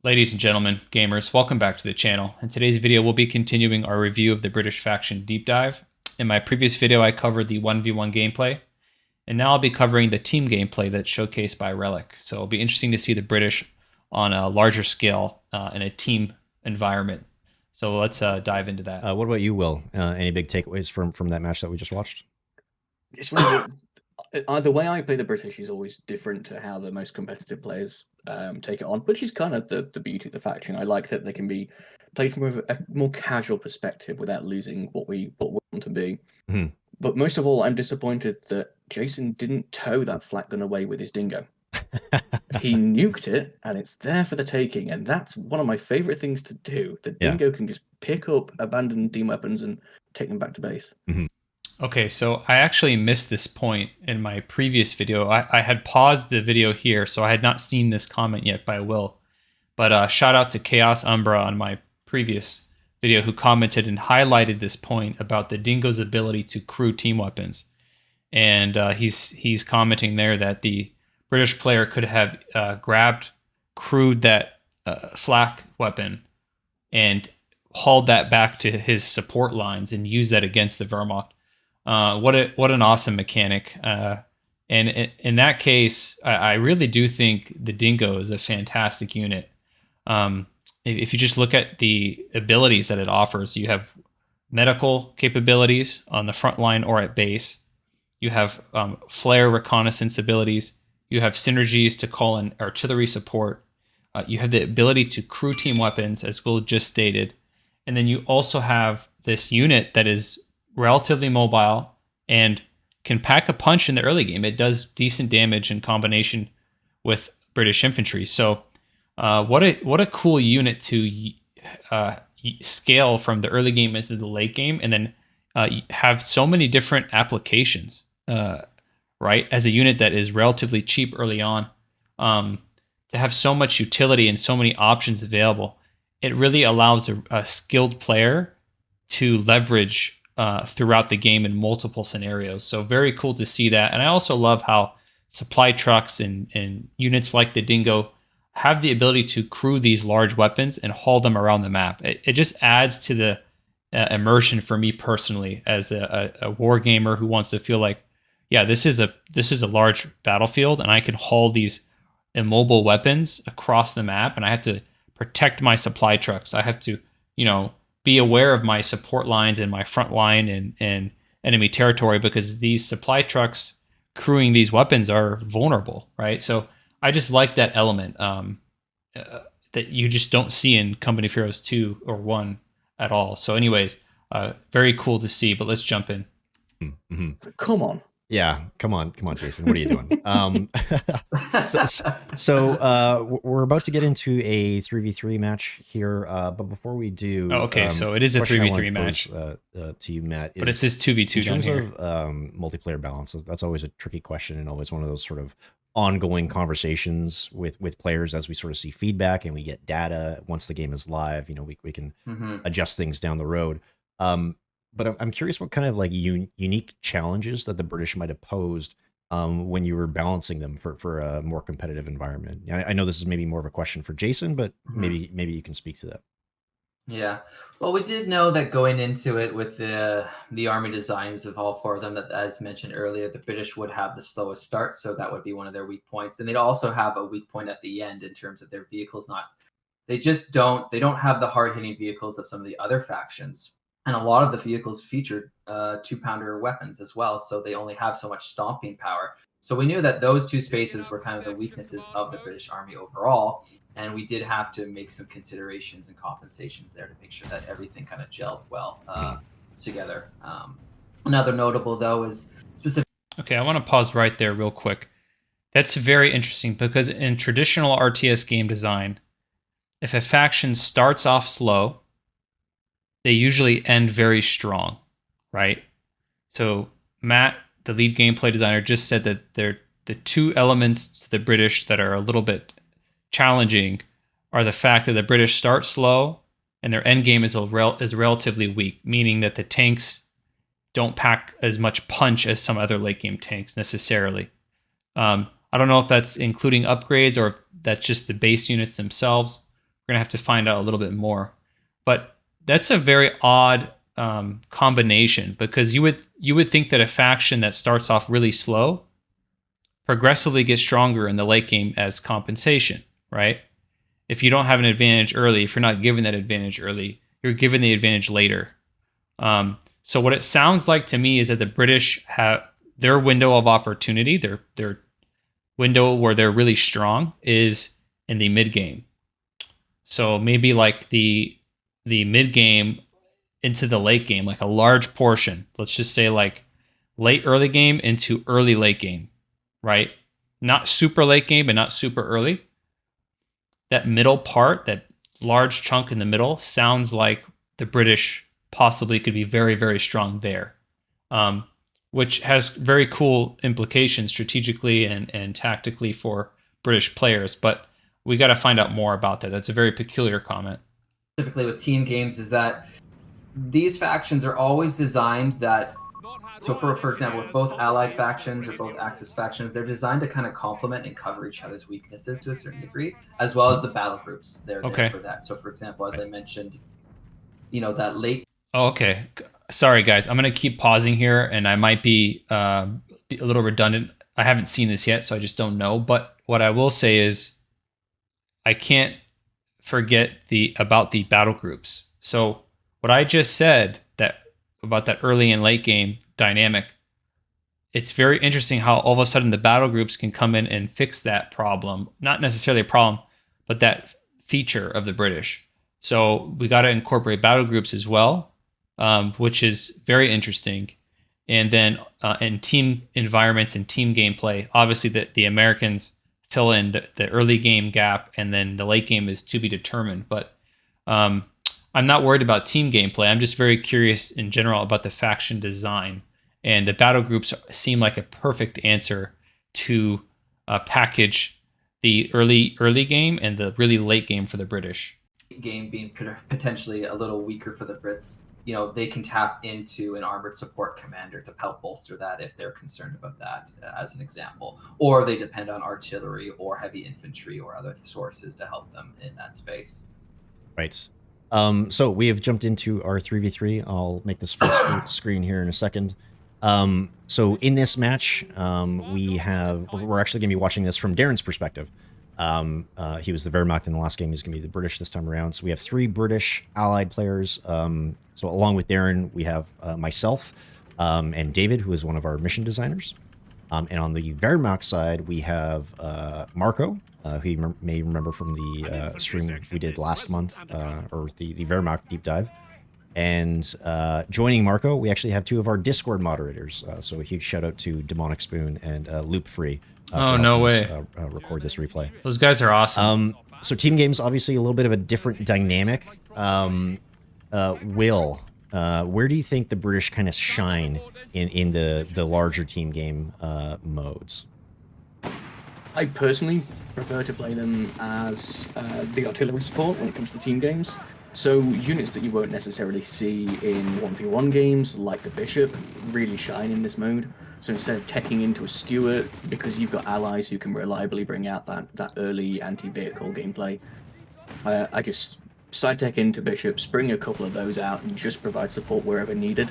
Ladies and gentlemen, gamers, welcome back to the channel. In today's video, we'll be continuing our review of the British faction deep dive. In my previous video, I covered the 1v1 gameplay, and now I'll be covering the team gameplay that's showcased by Relic. So it'll be interesting to see the British on a larger scale in a team environment. So let's dive into that. What about you, Will? Any big takeaways from that match that we just watched? It's funny that the way I play the British is always different to how the most competitive players take it on, which is kind of the beauty of the faction. I like that they can be played from a more casual perspective without losing what we want to be. Mhm. But most of all, I'm disappointed that Jason didn't tow that flat gun away with his dingo. He nuked it, and it's there for the taking, and that's one of my favorite things to do. The Yeah. dingo can just pick up abandoned team weapons and take them back to base. Mhm. Okay, so I actually missed this point in my previous video. I had paused the video here, so I had not seen this comment yet by Will. But shout out to Chaos Umbra on my previous video who commented and highlighted this point about the dingo's ability to crew team weapons. And he's commenting there that the British player could have grabbed, crewed that flak weapon and hauled that back to his support lines and used that against the Wehrmacht. What an awesome mechanic. And in that case, I really do think the Dingo is a fantastic unit. If you just look at the abilities that it offers, you have medical capabilities on the front line or at base. You have flare reconnaissance abilities. You have synergies to call in artillery support. You have the ability to crew team weapons, as Will just stated. And then you also have this unit that is relatively mobile and can pack a punch in the early game. It does decent damage in combination with British infantry. So what a cool unit to scale from the early game into the late game, and then have so many different applications, right? As a unit that is relatively cheap early on, to have so much utility and so many options available, it really allows a skilled player to leverage throughout the game in multiple scenarios. So very cool to see that. And I also love how supply trucks and units like the Dingo have the ability to crew these large weapons and haul them around the map. It just adds to the immersion for me personally as a war gamer who wants to feel like, yeah, this is a large battlefield and I can haul these immobile weapons across the map, and I have to protect my supply trucks. I have to, be aware of my support lines and my front line and enemy territory, because these supply trucks crewing these weapons are vulnerable, right? So I just like that element that you just don't see in Company of Heroes 2 or 1 at all. So anyways, very cool to see, but let's jump in. Mhm. Come on. Yeah, come on, Jason. What are you doing? We're about to get into a 3v3 match here, but before we do, okay, so it is a 3v3 match to you, Matt. But it says 2v2 down here. In terms of multiplayer balance, that's always a tricky question, and always one of those sort of ongoing conversations with players as we sort of see feedback and we get data once the game is live. We can adjust things down the road. But I'm curious what kind of like unique challenges that the British might have posed when you were balancing them for a more competitive environment. I know this is maybe more of a question for Jason, but maybe you can speak to that. Yeah, well, we did know that going into it with the army designs of all four of them, that as mentioned earlier, the British would have the slowest start, so that would be one of their weak points, and they'd also have a weak point at the end in terms of their vehicles. They don't have the hard-hitting vehicles of some of the other factions. And a lot of the vehicles featured 2-pounder weapons as well, so they only have so much stomping power. So we knew that those two spaces were kind of the weaknesses of the British Army overall, and we did have to make some considerations and compensations there to make sure that everything kind of gelled well together. Another notable, though, is specific. Okay, I want to pause right there real quick. That's very interesting, because in traditional RTS game design, if a faction starts off slow, they usually end very strong, right? So Matt, the lead gameplay designer, just said that the two elements to the British that are a little bit challenging are the fact that the British start slow and their end game is relatively weak, meaning that the tanks don't pack as much punch as some other late game tanks necessarily. I don't know if that's including upgrades or if that's just the base units themselves. We're gonna have to find out a little bit more. But that's a very odd combination, because you would think that a faction that starts off really slow progressively gets stronger in the late game as compensation, right? If you don't have an advantage early, if you're not given that advantage early, you're given the advantage later. So what it sounds like to me is that the British have their window of opportunity, their window where they're really strong is in the mid game. So maybe like the mid game into the late game, like a large portion. Let's just say like late early game into early late game, right? Not super late game, but not super early. That middle part, that large chunk in the middle, sounds like the British possibly could be very, very strong there, which has very cool implications strategically and tactically for British players. But we got to find out more about that. That's a very peculiar comment. Specifically with team games is that these factions are always designed that, so for example, with both allied factions or both Axis factions, they're designed to kind of complement and cover each other's weaknesses to a certain degree, as well as the battle groups. They're there for that. So for example, as I mentioned, that late. Oh, okay. Sorry, guys. I'm going to keep pausing here, and I might be a little redundant. I haven't seen this yet, so I just don't know. But what I will say is I can't forget about the battle groups. So what I just said about that early and late game dynamic, it's very interesting how all of a sudden the battle groups can come in and fix that problem. Not necessarily a problem, but that feature of the British. So we got to incorporate battle groups as well, which is very interesting. And then in team environments and team gameplay, obviously the Americans fill in the early game gap, and then the late game is to be determined. But I'm not worried about team gameplay. I'm just very curious in general about the faction design. And the battle groups seem like a perfect answer to package the early game and the really late game for the British. Game being potentially a little weaker for the Brits, they can tap into an armored support commander to help bolster that if they're concerned about that, as an example. Or they depend on artillery or heavy infantry or other sources to help them in that space. Right. So we have jumped into our 3v3. I'll make this full screen here in a second. So in this match, we're actually going to be watching this from Darren's perspective. He was the Wehrmacht in the last game. He's going to be the British this time around. So we have 3 British allied players. So along with Darren, we have myself and David, who is one of our mission designers. And on the Wehrmacht side, we have Marco, who you may remember from the stream we did last month, or the Wehrmacht deep dive. And joining Marco, we actually have 2 of our Discord moderators. So a huge shout out to Demonic Spoon and Loop Free. Oh, no way. Record this replay. Those guys are awesome. So team games, obviously a little bit of a different dynamic. Will, where do you think the British kind of shine in the larger team game modes? I personally prefer to play them as the artillery support when it comes to team games. So units that you won't necessarily see in 1v1 games, like the Bishop, really shine in this mode. So instead of teching into a Stuart, because you've got allies who can reliably bring out that early anti-vehicle gameplay, I just side tech into Bishops, bring a couple of those out, and just provide support wherever needed.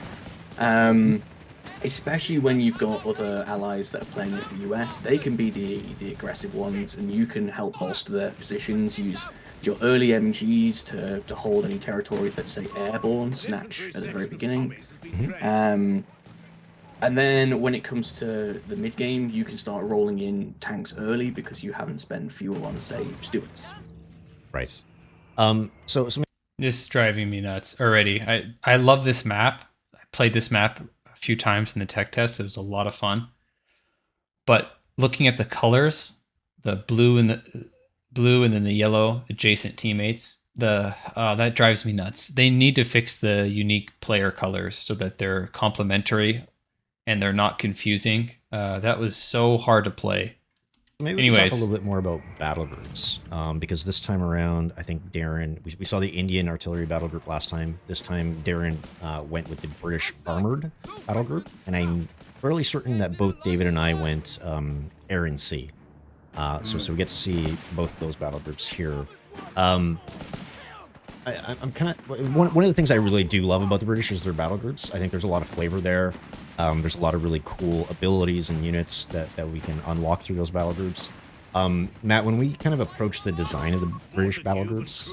Especially when you've got other allies that are playing as the US, they can be the aggressive ones, and you can help bolster their positions, use your early MGs to hold any territory that's, say, airborne, snatch at the very beginning. And then when it comes to the mid-game, you can start rolling in tanks early because you haven't spent fuel on, say, Stuarts. Right. So this is driving me nuts already. I love this map. I played this map a few times in the tech test. It was a lot of fun. But looking at the colors, the blue and then the yellow adjacent teammates, that drives me nuts. They need to fix the unique player colors so that they're complementary and they're not confusing. That was so hard to play. Maybe we can talk a little bit more about battle groups, because this time around, I think Darren, we saw the Indian artillery battle group last time. This time, Darren went with the British armored battle group, and I'm fairly certain that both David and I went air and sea. So we get to see both of those battle groups here. I'm kind of one of the things I really do love about the British is their battle groups. I think there's a lot of flavor there. There's a lot of really cool abilities and units that we can unlock through those battle groups. Matt, when we kind of approached the design of the British battle groups,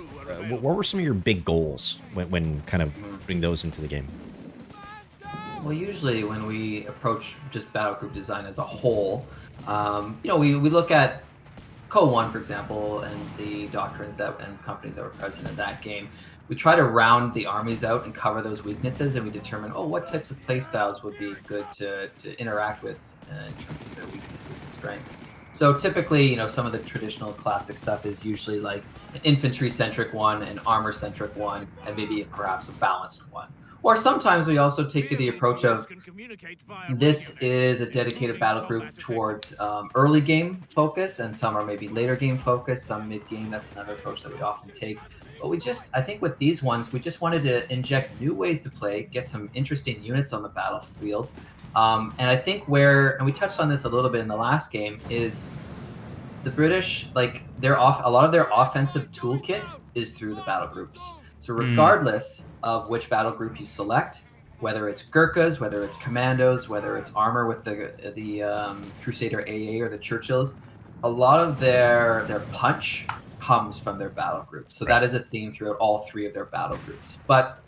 what were some of your big goals when kind of putting those into the game? Well, usually when we approach just battle group design as a whole, we look at Co 1, for example, and the doctrines and companies that were present in that game. We try to round the armies out and cover those weaknesses, and we determine, what types of play styles would be good to interact with in terms of their weaknesses and strengths. So typically, some of the traditional classic stuff is usually like an infantry-centric one, an armor-centric one, and maybe perhaps a balanced one. Or sometimes we also take the approach of this is a dedicated battle group towards early game focus, and some are maybe later game focus, some mid game. That's another approach that we often take. But I think with these ones, we just wanted to inject new ways to play, get some interesting units on the battlefield. And I think and we touched on this a little bit in the last game, is the British, like a lot of their offensive toolkit is through the battle groups. So regardless of which battle group you select, whether it's Gurkhas, whether it's Commandos, whether it's armor with the Crusader AA or the Churchills, a lot of their punch comes from their battle groups. So that is a theme throughout all three of their battle groups. But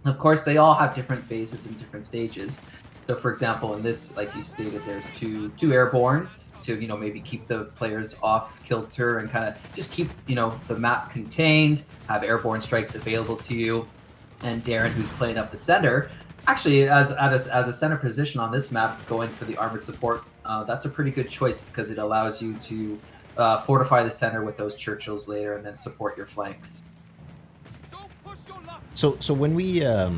of course, they all have different phases and different stages. So, for example, in this, like you stated, there's two airbornes to maybe keep the players off kilter and kind of just keep the map contained, have airborne strikes available to you. And Darren, who's playing up the center, actually as a center position on this map, going for the armored support, that's a pretty good choice because it allows you to fortify the center with those Churchills later and then support your flanks. So when we I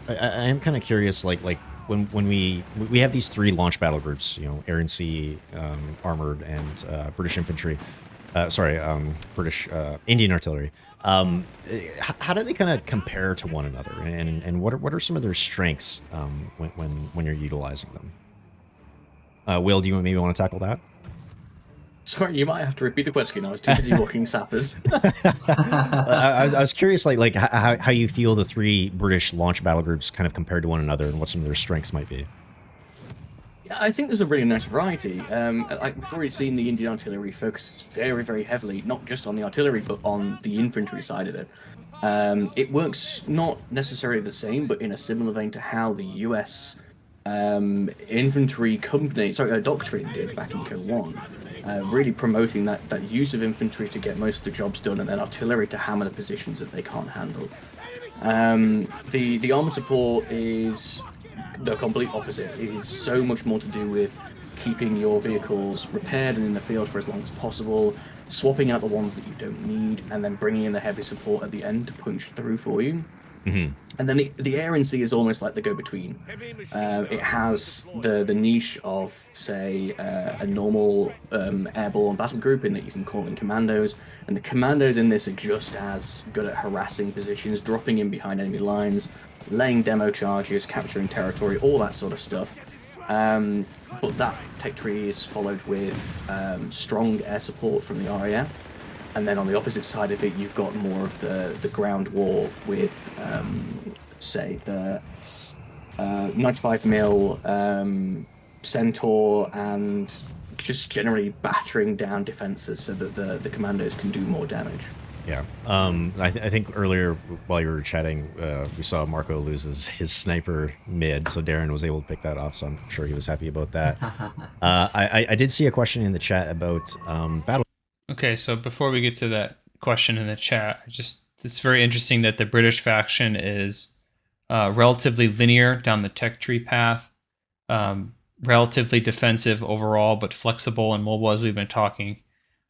am kind of curious, like when we have these three launch battle groups, air and sea, armored, and British infantry. British Indian artillery. How do they kind of compare to one another, and what are some of their strengths when you're utilizing them? Will, do you maybe want to tackle that? Sorry, you might have to repeat the question. I was too busy walking sappers. I was curious, like how you feel the three British launch battle groups kind of compared to one another, and what some of their strengths might be. Yeah, I think there's a really nice variety. We've already seen the Indian artillery focus very, very heavily, not just on the artillery, but on the infantry side of it. It works not necessarily the same, but in a similar vein to how the US infantry doctrine did back in Co 1. Really promoting that use of infantry to get most of the jobs done, and then artillery to hammer the positions that they can't handle. The armored support is the complete opposite. It is so much more to do with keeping your vehicles repaired and in the field for as long as possible, swapping out the ones that you don't need, and then bringing in the heavy support at the end to punch through for you. Mm-hmm. And then the air and sea is almost like the go-between. It has the niche of, say, a normal airborne battle group in that you can call in commandos, and the commandos in this are just as good at harassing positions, dropping in behind enemy lines, laying demo charges, capturing territory, all that sort of stuff. But that tech tree is followed with strong air support from the RAF. And then on the opposite side of it, you've got more of the ground war with, say, the 95mm Centaur, and just generally battering down defenses so that the commandos can do more damage. Yeah. I think earlier while you were chatting, we saw Marco lose his sniper mid, so Darren was able to pick that off, so I'm sure he was happy about that. I did see a question in the chat about battle. Okay, so before we get to that question in the chat, it's very interesting that the British faction is relatively linear down the tech tree path, relatively defensive overall, but flexible and mobile, as we've been talking.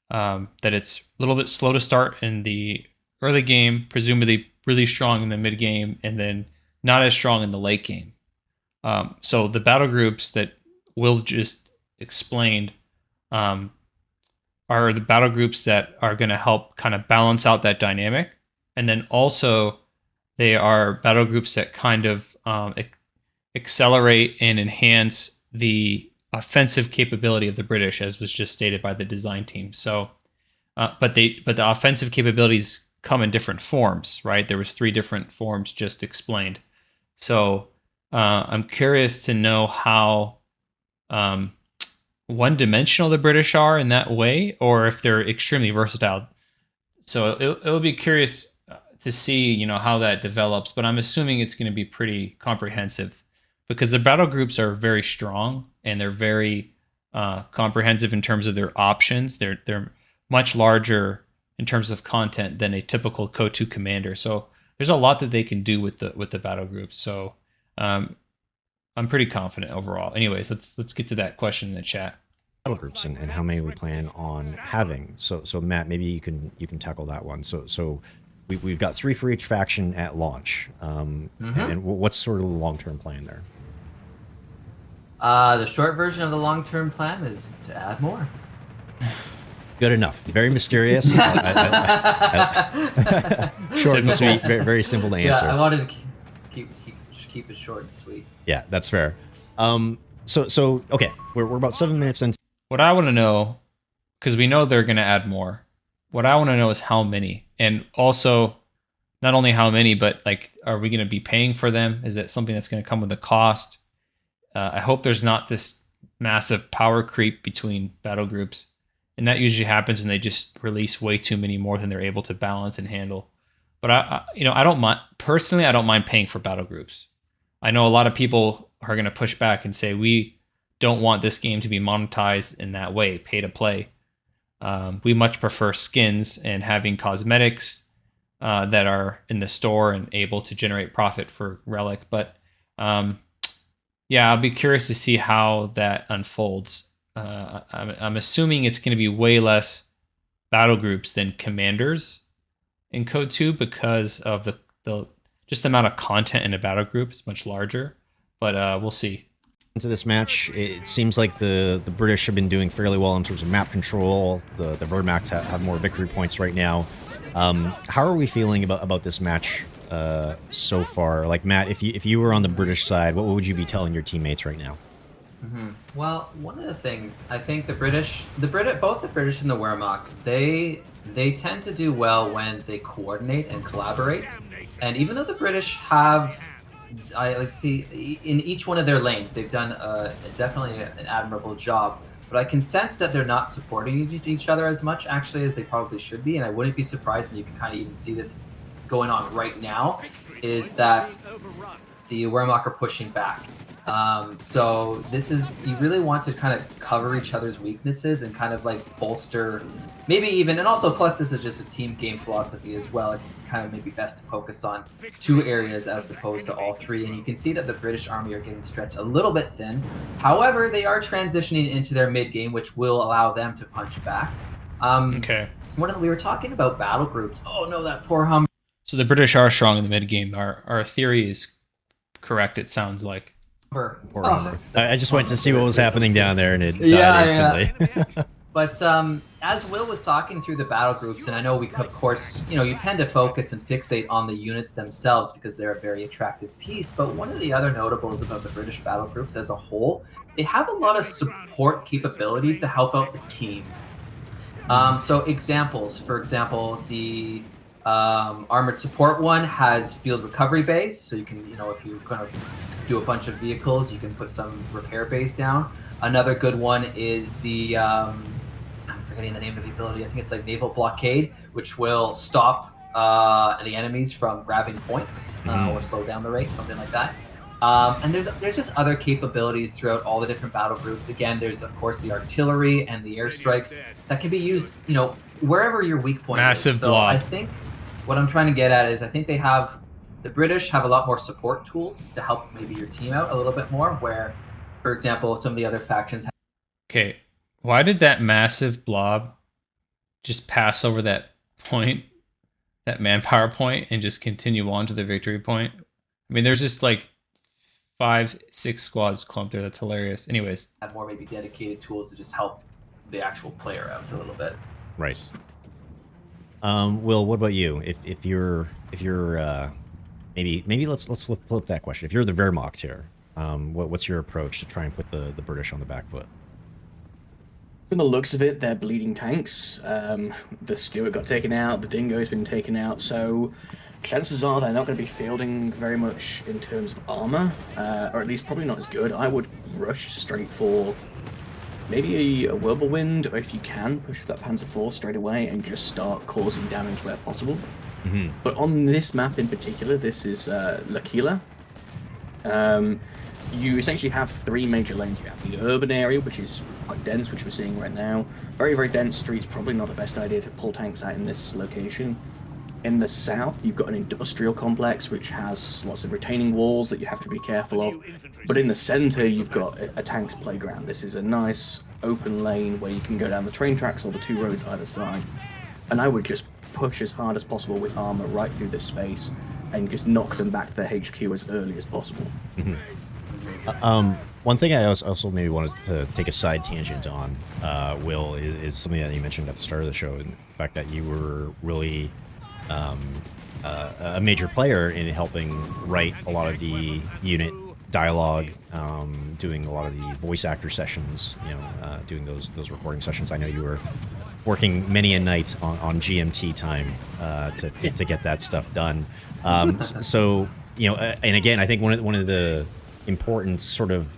That it's a little bit slow to start in the early game, presumably really strong in the mid game, and then not as strong in the late game. So the battle groups that Will just explained are the battle groups that are going to help kind of balance out that dynamic. And then also they are battle groups that kind of accelerate and enhance the offensive capability of the British, as was just stated by the design team. So but the offensive capabilities come in different forms, right? There was 3 different forms just explained. So I'm curious to know how one-dimensional the British are in that way, or if they're extremely versatile. So it'll be curious to see, you know, how that develops. But I'm assuming it's going to be pretty comprehensive because the battle groups are very strong and they're very comprehensive in terms of their options. They're much larger in terms of content than a typical KO2 commander. So there's a lot that they can do with the battle groups. So I'm pretty confident overall. Anyways, let's get to that question in the chat. Battle groups and how many we plan on having. So Matt, maybe you can tackle that one. So we've got 3 for each faction at launch. And what's sort of the long-term plan there? The short version of the long-term plan is to add more. Good enough. Very mysterious. Short and sweet. Very, very simple to answer. Yeah, I wanted to keep it short and sweet. Yeah, that's fair. So okay, we're about 7 minutes into. What I want to know, because we know they're going to add more. What I want to know is how many, and also not only how many, but like, are we going to be paying for them? Is it something that's going to come with a cost? I hope there's not this massive power creep between battle groups, and that usually happens when they just release way too many more than they're able to balance and handle. But I don't mind personally. I don't mind paying for battle groups. I know a lot of people are going to push back and say we don't want this game to be monetized in that way, pay to play. We much prefer skins and having cosmetics that are in the store and able to generate profit for Relic. But yeah, I'll be curious to see how that unfolds. I'm assuming it's going to be way less battle groups than commanders in Code 2 because of the just the amount of content in a battle group is much larger. But we'll see. Into this match, it seems like the British have been doing fairly well in terms of map control. The Wehrmacht have more victory points right now. How are we feeling about this match so far? Like, Matt, if you were on the British side, what would you be telling your teammates right now? Well, one of the things I think both the British and the Wehrmacht, they tend to do well when they coordinate and collaborate. And even though the British have, I like to see in each one of their lanes, they've done definitely an admirable job. But I can sense that they're not supporting each other as much, actually, as they probably should be. And I wouldn't be surprised, and you can kind of even see this going on right now, is that the Wehrmacht are pushing back. So this is, you really want to kind of cover each other's weaknesses and kind of like bolster, maybe even, and also plus this is just a team game philosophy as well. It's kind of maybe best to focus on 2 areas as opposed to all 3. And you can see that the British army are getting stretched a little bit thin. However, they are transitioning into their mid game, which will allow them to punch back. Okay. We were talking about battle groups. Oh no, that poor hum. So the British are strong in the mid game. Our theory is correct, it sounds like. I just went to see what was happening down there, and it died instantly. Yeah. But as Will was talking through the battle groups, and I know of course, you tend to focus and fixate on the units themselves because they're a very attractive piece. But one of the other notables about the British battle groups as a whole, they have a lot of support capabilities to help out the team. So examples, for example, the armored support one has field recovery bays, so you can, if you're going to do a bunch of vehicles, you can put some repair bays down. Another good one is the I'm forgetting the name of the ability. I think it's like naval blockade, which will stop the enemies from grabbing points or slow down the rate, something like that. And there's just other capabilities throughout all the different battle groups. Again, there's of course the artillery and the airstrikes that can be used, wherever your weak point Massive is. So blob. I think what I'm trying to get at is I think the British have a lot more support tools to help maybe your team out a little bit more, where, for example, some of the other factions have. Okay, why did that massive blob just pass over that point, that manpower point, and just continue on to the victory point? I mean, there's just like 5-6 squads clumped there. That's hilarious. Anyways. Have more maybe dedicated tools to just help the actual player out a little bit. Right. Will, what about you? If you're maybe let's flip that question. If you're the Wehrmacht here, what's your approach to try and put the British on the back foot? From the looks of it, they're bleeding tanks. The Stewart got taken out, the Dingo's been taken out, so chances are they're not going to be fielding very much in terms of armor, or at least probably not as good. I would rush straight for maybe a Whirlwind, or if you can, push for that Panzer IV straight away and just start causing damage where possible. Mm-hmm. But on this map in particular, this is L'Aquila. You essentially have three major lanes. You have the urban area, which is quite dense, which we're seeing right now. Very, very dense streets, probably not the best idea to pull tanks out in this location. In the south, you've got an industrial complex, which has lots of retaining walls that you have to be careful of. But in the center, you've got a tank's playground. This is a nice open lane where you can go down the train tracks or the two roads either side. And I would just push as hard as possible with armor right through this space and just knock them back to their HQ as early as possible. Mm-hmm. One thing I also maybe wanted to take a side tangent on, Will, is something that you mentioned at the start of the show, and the fact that you were really a major player in helping write a lot of the unit dialogue, doing a lot of the voice actor sessions, doing those recording sessions. I know you were working many a night on GMT time to get that stuff done. So, and again, I think one of the important sort of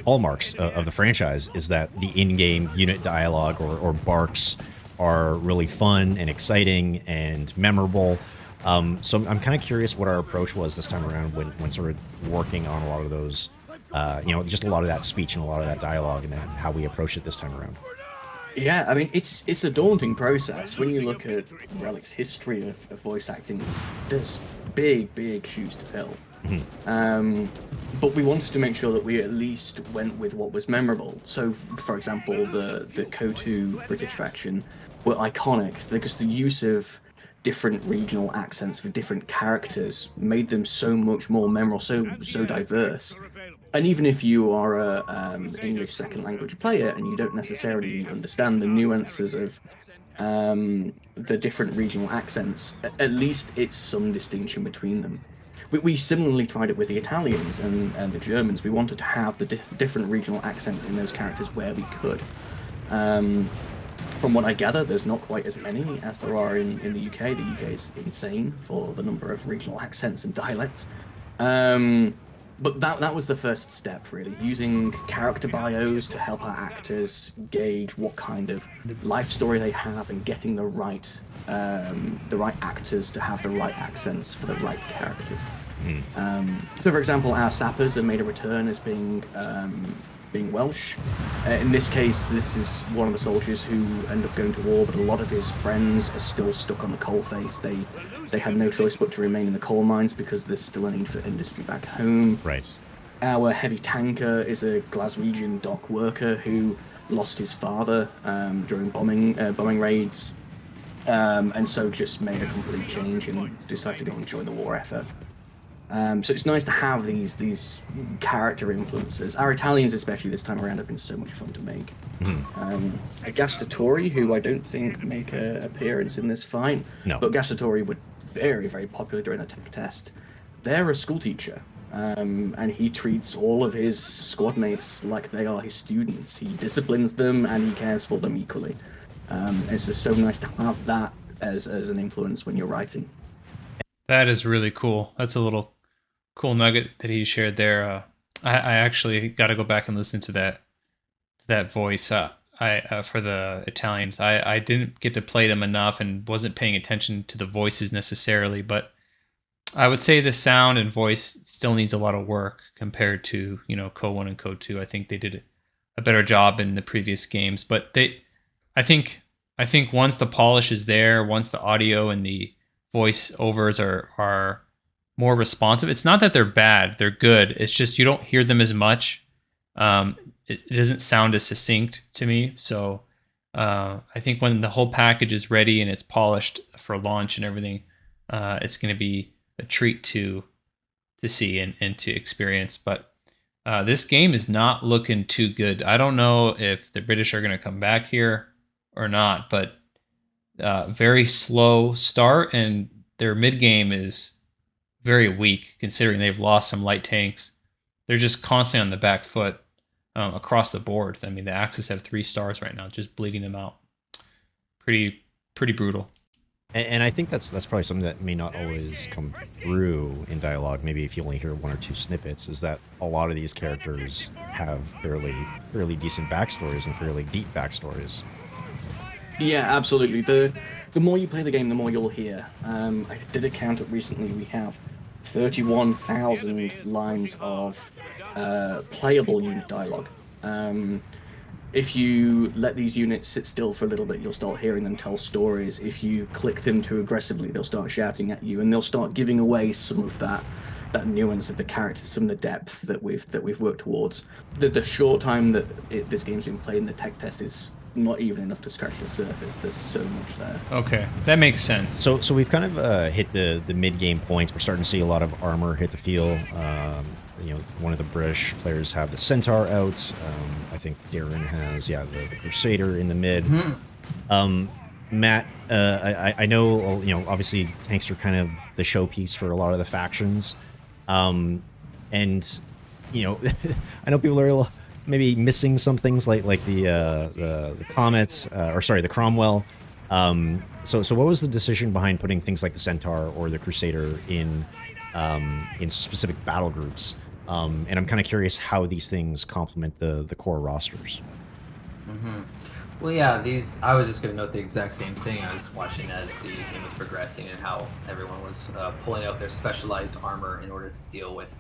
hallmarks of the franchise is that the in-game unit dialogue or barks are really fun and exciting and memorable. So I'm kind of curious what our approach was this time around when sort of working on a lot of those, just a lot of that speech and a lot of that dialogue, and how we approach it this time around. Yeah, I mean, it's a daunting process. When you look at Relic's history of voice acting, there's big shoes to fill. Mm-hmm. But we wanted to make sure that we at least went with what was memorable. So, for example, the KO2 British faction were iconic because the use of different regional accents for different characters made them so much more memorable, so diverse. And even if you are a English second language player and you don't necessarily understand the nuances of the different regional accents, at least it's some distinction between them. We similarly tried it with the Italians and the Germans. We wanted to have the different regional accents in those characters where we could. From what I gather, there's not quite as many as there are in the UK. The UK is insane for the number of regional accents and dialects. But that was the first step, really, using character bios to help our actors gauge what kind of life story they have and getting the right actors to have the right accents for the right characters. So, for example, our sappers have made a return as being Welsh. In this case, this is one of the soldiers who end up going to war, but a lot of his friends are still stuck on the coalface. They had no choice but to remain in the coal mines because there's still a need for industry back home. Right. Our heavy tanker is a Glaswegian dock worker who lost his father during bombing raids, and so just made a complete change and decided to go and join the war effort. So it's nice to have these character influences. Our Italians, especially this time around, have been so much fun to make. Gastatori, who I don't think make an appearance in this fight, no. But Gastatori were very, very popular during the tech test. They're a school teacher, and he treats all of his squad mates like they are his students. He disciplines them and he cares for them equally. It's just so nice to have that as an influence when you're writing. That is really cool. That's a little cool nugget that he shared there. I actually got to go back and listen to that voice. For the Italians, I didn't get to play them enough and wasn't paying attention to the voices necessarily, but I would say the sound and voice still needs a lot of work compared to KO1 and KO2. I think they did a better job in the previous games, but I think once the polish is there, once the audio and the voiceovers are more responsive. It's not that they're bad; they're good. It's just you don't hear them as much. It doesn't sound as succinct to me. So I think when the whole package is ready and it's polished for launch and everything, it's going to be a treat to see and to experience. But this game is not looking too good. I don't know if the British are going to come back here or not, but very slow start, and their mid game is very weak considering they've lost some light tanks. They're just constantly on the back foot. across the board. I mean, the Axis have 3 stars right now, just bleeding them out. Pretty brutal. And I think that's probably something that may not always come through in dialogue. Maybe if you only hear 1 or 2 snippets, is that a lot of these characters have fairly decent backstories and fairly deep backstories. Yeah, absolutely. The more you play the game, the more you'll hear. I did a count up recently. We have 31,000 lines of playable unit dialogue. If you let these units sit still for a little bit, you'll start hearing them tell stories. If you click them too aggressively, they'll start shouting at you, and they'll start giving away some of that nuance of the characters, some of the depth that we've worked towards. The short time that this game's been played in the tech test is not even enough to scratch the surface. There's so much there. Okay, that makes sense. So we've kind of hit the mid-game points. We're starting to see a lot of armor hit the field. You know, one of the British players have the Centaur out. I think Darren has, the Crusader in the mid. Matt, I know, you know, obviously tanks are kind of the showpiece for a lot of the factions. And, you know, I know people are maybe missing some things like the Comet, the Cromwell. So what was the decision behind putting things like the Centaur or the Crusader in specific battle groups? And I'm kind of curious how these things complement the core rosters. Well, yeah, I was just going to note the exact same thing. I was watching as the game was progressing and how everyone was pulling out their specialized armor in order to deal with.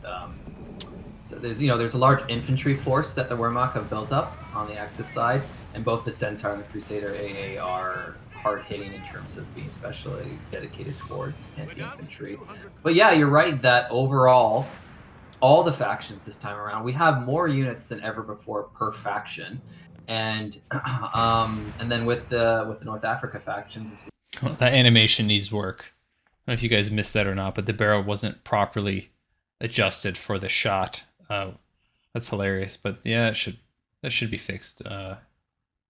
So there's a large infantry force that the Wehrmacht have built up on the Axis side, and both the Centaur and the Crusader AA are hard hitting in terms of being especially dedicated towards anti-infantry. But yeah, you're right that overall, all the factions this time around, we have more units than ever before per faction. And then with the North Africa factions, that animation needs work. I don't know if you guys missed that or not, but the barrel wasn't properly adjusted for the shot. That's hilarious, but yeah, that should be fixed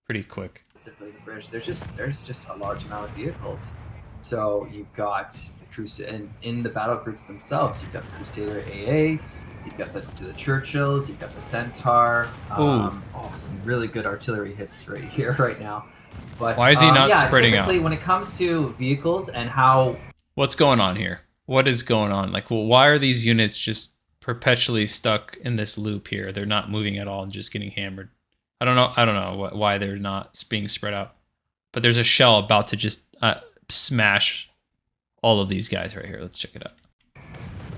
pretty quick. Specifically the British, there's just a large amount of vehicles. So you've got the Crusader, and in the battle groups themselves, you've got the Crusader AA. You've got the Churchills, you've got the Centaur. Some really good artillery hits right here, right now. But why is he not spreading out? When it comes to vehicles and how... What's going on here? What is going on? Like, well, why are these units just perpetually stuck in this loop here? They're not moving at all and just getting hammered. I don't know why they're not being spread out. But there's a shell about to just smash all of these guys right here. Let's check it out.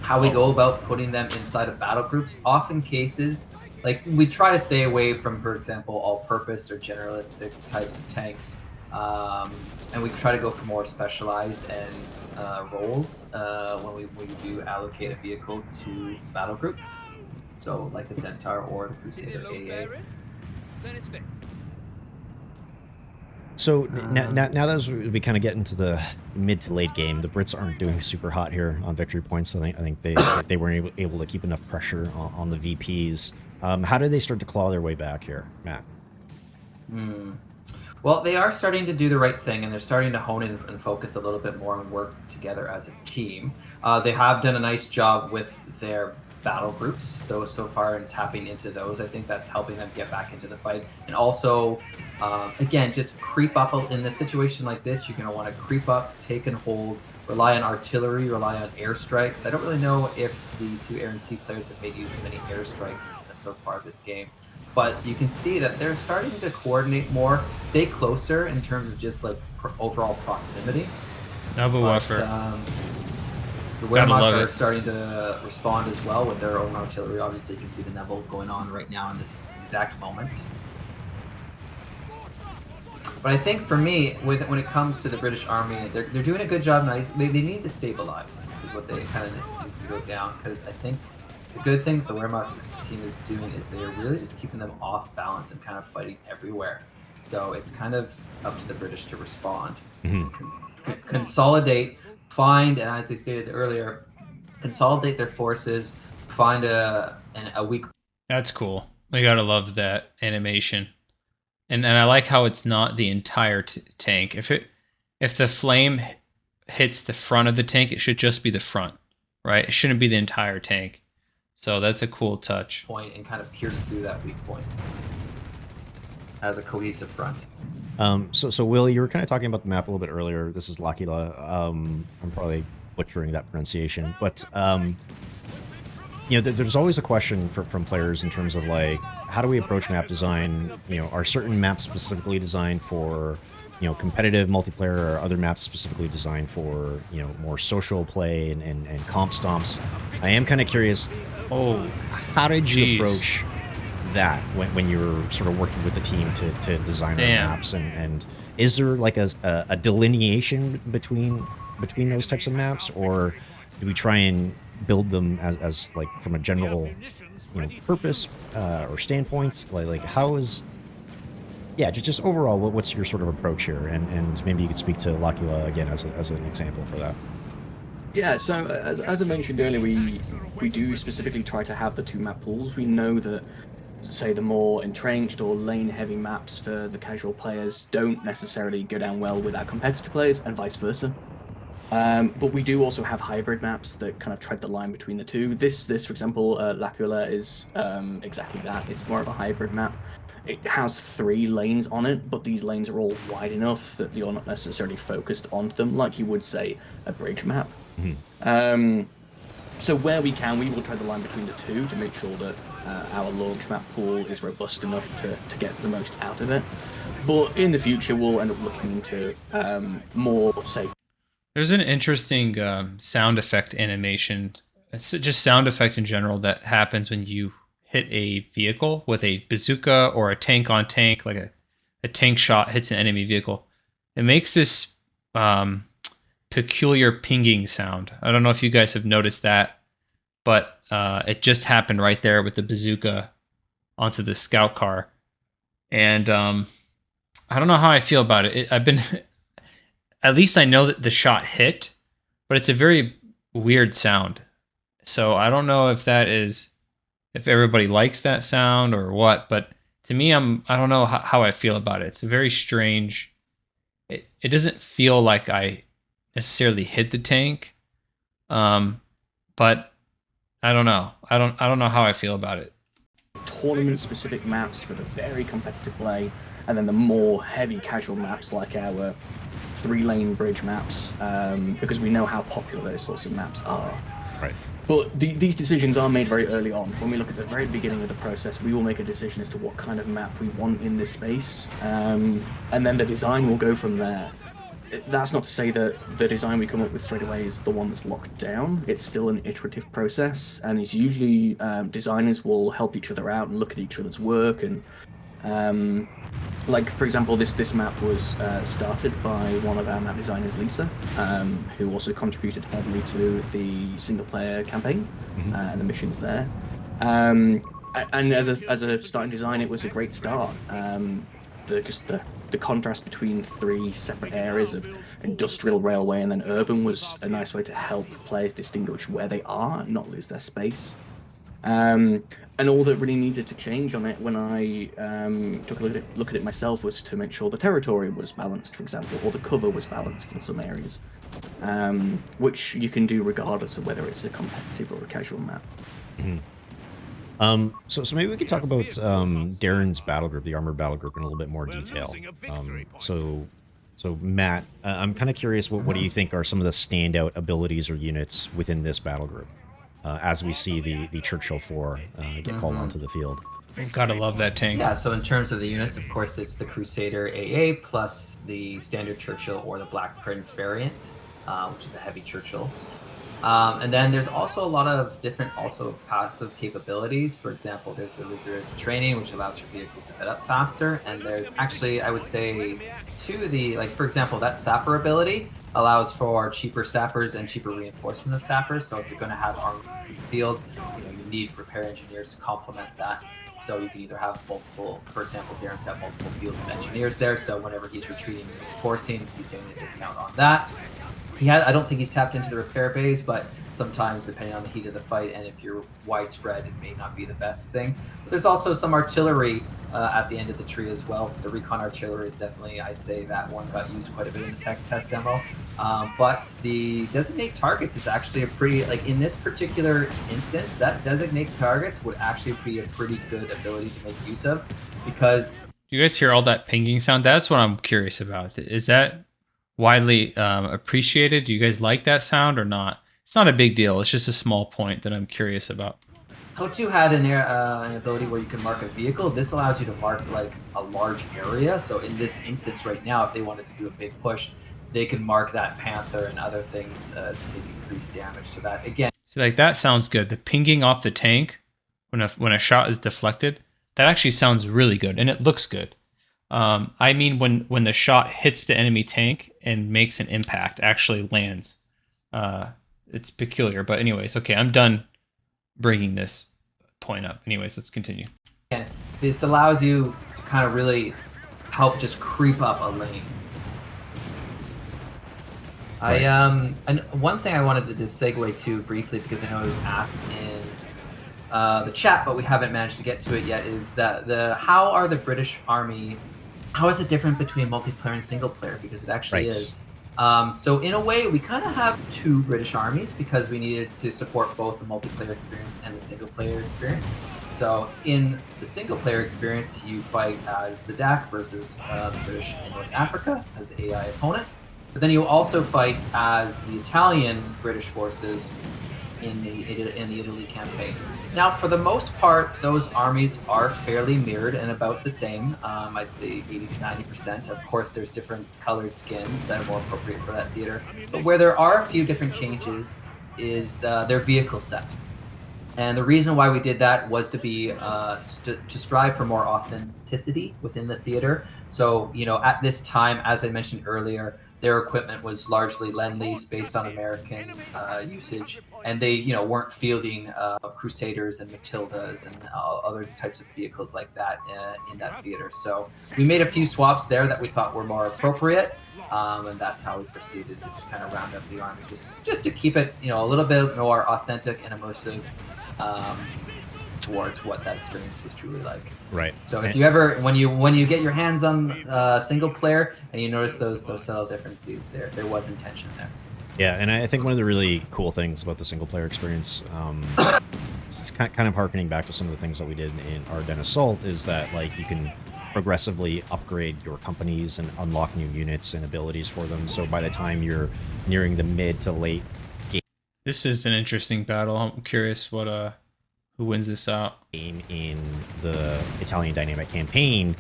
How we go about putting them inside of battle groups, often cases, like we try to stay away from, for example, all-purpose or generalistic types of tanks, and we try to go for more specialized and roles when we do allocate a vehicle to battle group. So like the Centaur or the Crusader AA. So now that we kind of get into the mid to late game, the Brits aren't doing super hot here on victory points. So I think they weren't able to keep enough pressure on the VPs. How did they start to claw their way back here, Matt? Well, they are starting to do the right thing, and they're starting to hone in and focus a little bit more and work together as a team. They have done a nice job with their battle groups, though, so far, and tapping into those. I think that's helping them get back into the fight. And also, again, just creep up in this situation like this. You're going to want to creep up, take and hold, rely on artillery, rely on airstrikes. I don't really know if the two Air and Sea players have made use of many airstrikes so far this game. But you can see that they're starting to coordinate more, stay closer in terms of just like overall proximity. The Wehrmacht are starting to respond as well with their own artillery. Obviously, you can see the Neville going on right now in this exact moment. But I think for me, when it comes to the British Army, they're doing a good job. They need to stabilize, is what they kind of needs to go down. Because I think the good thing that the Wehrmacht team is doing is they are really just keeping them off balance and kind of fighting everywhere. So it's kind of up to the British to respond, consolidate, find, and as they stated earlier, consolidate their forces, find a weak. That's cool. We gotta love that animation, and I like how it's not the entire tank. If the flame hits the front of the tank, it should just be the front, right? It shouldn't be the entire tank. So that's a cool touch. Point and kind of pierce through that weak point as a cohesive front. So Will, you were kind of talking about the map a little bit earlier. This is L'Aquila. I'm probably butchering that pronunciation, but you know, there's always a question from players in terms of like, how do we approach map design? You know, are certain maps specifically designed for, you know, competitive multiplayer, or other maps specifically designed for, you know, more social play and comp stomps? I am kind of curious. Oh, how did you geez. approach that when you were sort of working with the team to design the maps? And is there like a delineation between those types of maps, or do we try and build them as like from a general, you know, purpose or standpoint? Like how is, yeah, just overall, what's your sort of approach here? And maybe you could speak to L'Aquila again as an example for that. Yeah, so as I mentioned earlier, we do specifically try to have the two map pools. We know that, say, the more entrenched or lane-heavy maps for the casual players don't necessarily go down well with our competitive players, and vice versa. But we do also have hybrid maps that kind of tread the line between the two. This for example, L'Aquila is exactly that. It's more of a hybrid map. It has 3 lanes on it, but these lanes are all wide enough that you're not necessarily focused onto them like you would, say, a bridge map. Mm-hmm. So where we can, we will tread the line between the two to make sure that our launch map pool is robust enough to get the most out of it. But in the future, we'll end up looking into more, say... There's an interesting sound effect animation. It's just sound effect in general that happens when you hit a vehicle with a bazooka or a tank on tank, like a tank shot hits an enemy vehicle. It makes this peculiar pinging sound. I don't know if you guys have noticed that, but it just happened right there with the bazooka onto the scout car. And I don't know how I feel about it. I've been... At least I know that the shot hit, but it's a very weird sound. So I don't know if everybody likes that sound or what, but to me, I don't know how I feel about it. It's a very strange. It doesn't feel like I necessarily hit the tank, but I don't know. I don't know how I feel about it. Tournament-specific maps for the very competitive play, and then the more heavy casual maps like our 3-lane bridge maps, because we know how popular those sorts of maps are. Right. But these decisions are made very early on. When we look at the very beginning of the process, we will make a decision as to what kind of map we want in this space, and then the design will go from there. That's not to say that the design we come up with straight away is the one that's locked down. It's still an iterative process, and it's usually designers will help each other out and look at each other's work. And like, for example, this map was started by one of our map designers, Lisa, who also contributed heavily to the single-player campaign and the missions there. And as a starting design, it was a great start. The contrast between 3 separate areas of industrial, railway, and then urban was a nice way to help players distinguish where they are and not lose their space. And all that really needed to change on it when I took a look at it myself was to make sure the territory was balanced, for example, or the cover was balanced in some areas, which you can do regardless of whether it's a competitive or a casual map. Mm-hmm. So maybe we could talk about Darren's battle group, the armored battle group, in a little bit more detail. So Matt, I'm kind of curious, what do you think are some of the standout abilities or units within this battle group as we see the Churchill 4 get called onto the field? Gotta love that tank. Yeah, so in terms of the units, of course, it's the Crusader AA plus the standard Churchill or the Black Prince variant, which is a heavy Churchill. And then there's also a lot of different passive capabilities. For example, there's the rigorous training, which allows your vehicles to get up faster. And there's actually, I would say, 2 of the, like, for example, that sapper ability allows for cheaper sappers and cheaper reinforcement of sappers. So if you're going to have armor in the field, you need repair engineers to complement that. So you can either have multiple, for example, Darren's got multiple fields of engineers there. So whenever he's retreating and reinforcing, he's getting a discount on that. I don't think he's tapped into the repair bays, but sometimes, depending on the heat of the fight and if you're widespread, it may not be the best thing. But there's also some artillery at the end of the tree as well. For the recon artillery is definitely, I'd say that one got used quite a bit in the tech test demo. But the designate targets is actually a pretty, like in this particular instance, that designate targets would actually be a pretty good ability to make use of, because... Do you guys hear all that pinging sound? That's what I'm curious about. Is that widely appreciated? Do you guys like that sound or not? It's not a big deal. It's just a small point that I'm curious about. O2 had an ability where you can mark a vehicle. This allows you to mark like a large area. So in this instance right now, if they wanted to do a big push, they can mark that Panther and other things to make increased damage. So that, again... So like that sounds good. The pinging off the tank when a shot is deflected, that actually sounds really good, and it looks good. I mean when the shot hits the enemy tank and makes an impact, actually lands. It's peculiar, but anyways, okay, I'm done bringing this point up. Anyways, let's continue. And this allows you to kind of really help just creep up a lane. Right. And one thing I wanted to just segue to briefly, because I know it was asked in the chat, but we haven't managed to get to it yet, is that how are the British Army, how is it different between multiplayer and single player? Because it actually is. So in a way, we kind of have two British armies because we needed to support both the multiplayer experience and the single player experience. So in the single player experience, you fight as the DAC versus the British in North Africa as the AI opponent. But then you also fight as the Italian British forces in the Italy campaign. Now, for the most part, those armies are fairly mirrored and about the same. I'd say 80 to 90%. Of course, there's different colored skins that are more appropriate for that theater. But where there are a few different changes is their vehicle set. And the reason why we did that was to be to strive for more authenticity within the theater. So, you know, at this time, as I mentioned earlier, their equipment was largely Lend-Lease based on American usage, and they, you know, weren't fielding Crusaders and Matildas and other types of vehicles like that in that theater. So we made a few swaps there that we thought were more appropriate, and that's how we proceeded to just kind of round up the army, just to keep it, you know, a little bit more authentic and immersive towards what that experience was truly like. Right. So if you ever, when you get your hands on single player and you notice those subtle differences, there was intention there. Yeah, and I think one of the really cool things about the single player experience, it's kind of harkening back to some of the things that we did in Ardennes Assault, is that like you can progressively upgrade your companies and unlock new units and abilities for them. So by the time you're nearing the mid to late game, this is an interesting battle. I'm curious what who wins this out. In the Italian dynamic campaign,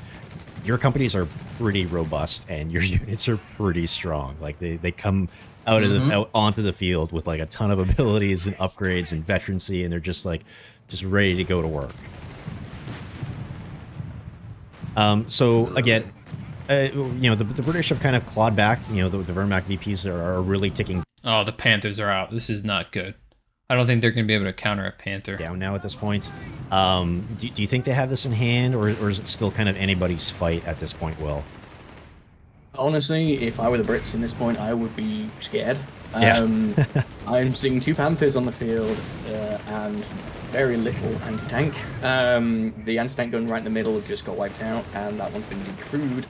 your companies are pretty robust and your units are pretty strong. Like they come out of out onto the field with like a ton of abilities and upgrades and veterancy, and they're just ready to go to work. So again, you know, the British have kind of clawed back. You know, the Wehrmacht VPs are really ticking. Oh, the Panthers are out. This is not good. I don't think they're going to be able to counter a Panther. Down now at this point. Do you think they have this in hand, or is it still kind of anybody's fight at this point, Will? Honestly, if I were the Brits in this point, I would be scared. Yeah. I'm seeing two Panthers on the field and very little anti-tank. The anti-tank gun right in the middle just got wiped out, and that one's been decrewed.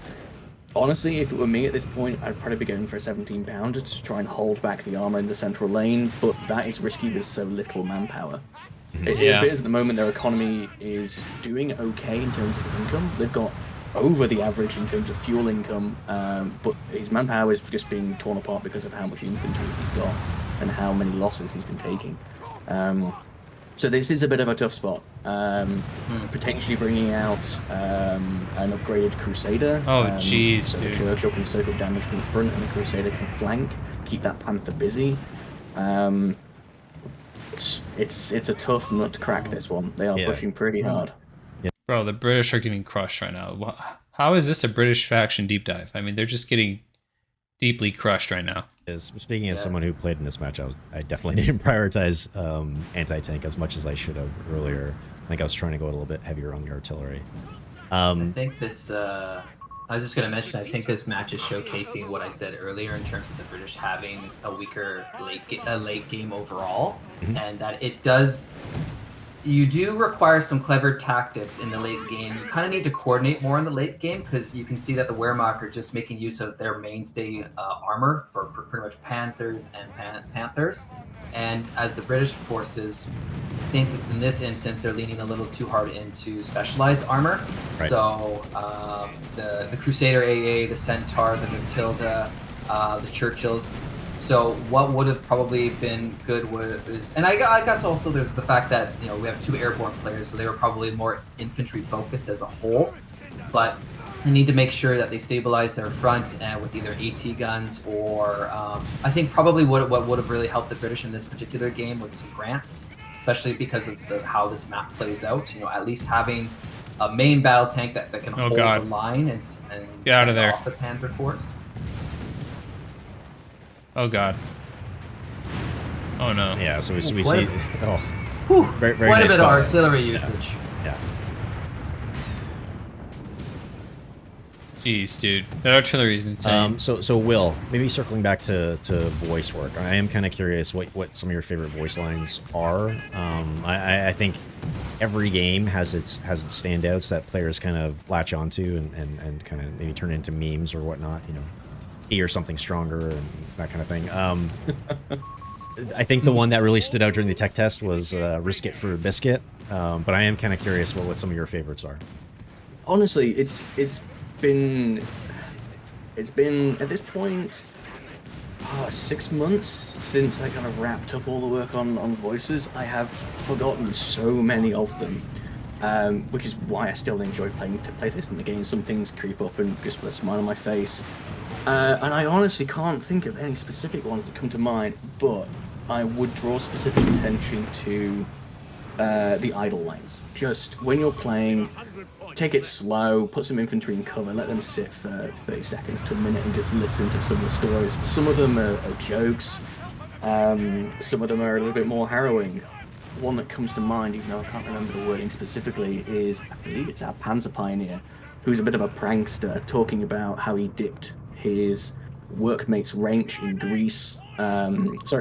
Honestly, if it were me at this point, I'd probably be going for a 17-pounder to try and hold back the armor in the central lane, but that is risky with so little manpower. It appears at the moment their economy is doing okay in terms of income. They've got over the average in terms of fuel income, but his manpower is just being torn apart because of how much infantry he's got and how many losses he's been taking. So this is a bit of a tough spot. Potentially bringing out an upgraded Crusader. Oh, jeez, so dude. the Churchill can soak up damage from the front and the Crusader can flank, keep that Panther busy. It's a tough nut to crack, this one. They are pushing pretty hard. Bro, the British are getting crushed right now. How is this a British faction deep dive? I mean, they're just getting deeply crushed right now. Speaking as someone who played in this match, I definitely didn't prioritize anti-tank as much as I should have earlier. I think I was trying to go a little bit heavier on the artillery. I think this... I was just going to mention, I think this match is showcasing what I said earlier in terms of the British having a weaker late game overall, and that it does You do require some clever tactics in the late game. You kind of need to coordinate more in the late game because you can see that the Wehrmacht are just making use of their mainstay armor for pretty much Panthers and Panthers. And as the British forces, I think in this instance they're leaning a little too hard into specialized armor. Right. So the Crusader AA, the Centaur, the Matilda, the Churchills. So what would have probably been good was, and I guess also there's the fact that, you know, we have 2 airborne players, so they were probably more infantry focused as a whole. But they need to make sure that they stabilize their front with either AT guns or I think probably what would have really helped the British in this particular game was some grants, especially because of how this map plays out. You know, at least having a main battle tank that can hold the line and get out of there off the Panzer force. Oh god. Oh no. Yeah, so we see. Very, very quite nice a bit of artillery usage. Yeah. Jeez, dude, that artillery is insane. So Will, maybe circling back to voice work, I am kind of curious what some of your favorite voice lines are. I think every game has its standouts that players kind of latch onto and kind of maybe turn into memes or whatnot. You know, tea or something stronger and that kind of thing. I think the one that really stood out during the tech test was "Risk It for a Biscuit," but I am kind of curious what some of your favorites are. Honestly, it's been at this point 6 months since I kind of wrapped up all the work on voices. I have forgotten so many of them, which is why I still enjoy playing this in the game. Some things creep up and just put a smile on my face, and I honestly can't think of any specific ones that come to mind, but I would draw specific attention to the idle lines. Just when you're playing, take it slow, put some infantry in cover, let them sit for 30 seconds to a minute and just listen to some of the stories. Some of them are jokes, some of them are a little bit more harrowing. One that comes to mind, even though I can't remember the wording specifically, is, I believe it's our Panzer Pioneer, who's a bit of a prankster, talking about how he dipped his workmate's wrench in grease, grease,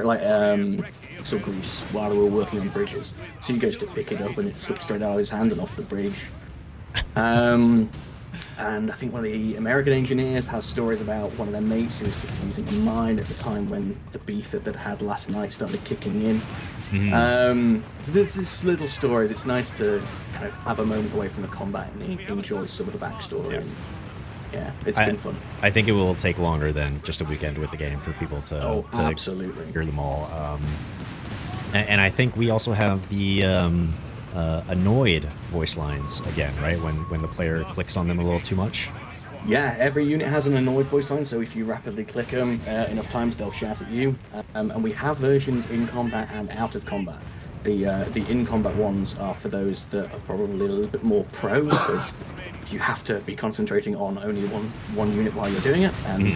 while they were working on bridges. So he goes to pick it up and it slips straight out of his hand and off the bridge. And I think one of the American engineers has stories about one of their mates who was defusing a mine at the time when the beef that they'd had last night started kicking in. Mm-hmm. So there's these little stories. It's nice to kind of have a moment away from the combat and enjoy some of the backstory. Yeah. And, yeah, it's been fun. I think it will take longer than just a weekend with the game for people to absolutely hear them all. And I think we also have the annoyed voice lines again, right? When the player clicks on them a little too much. Yeah, every unit has an annoyed voice line, so if you rapidly click them enough times, they'll shout at you. And we have versions in combat and out of combat. The in-combat ones are for those that are probably a little bit more pro, because you have to be concentrating on only one unit while you're doing it, and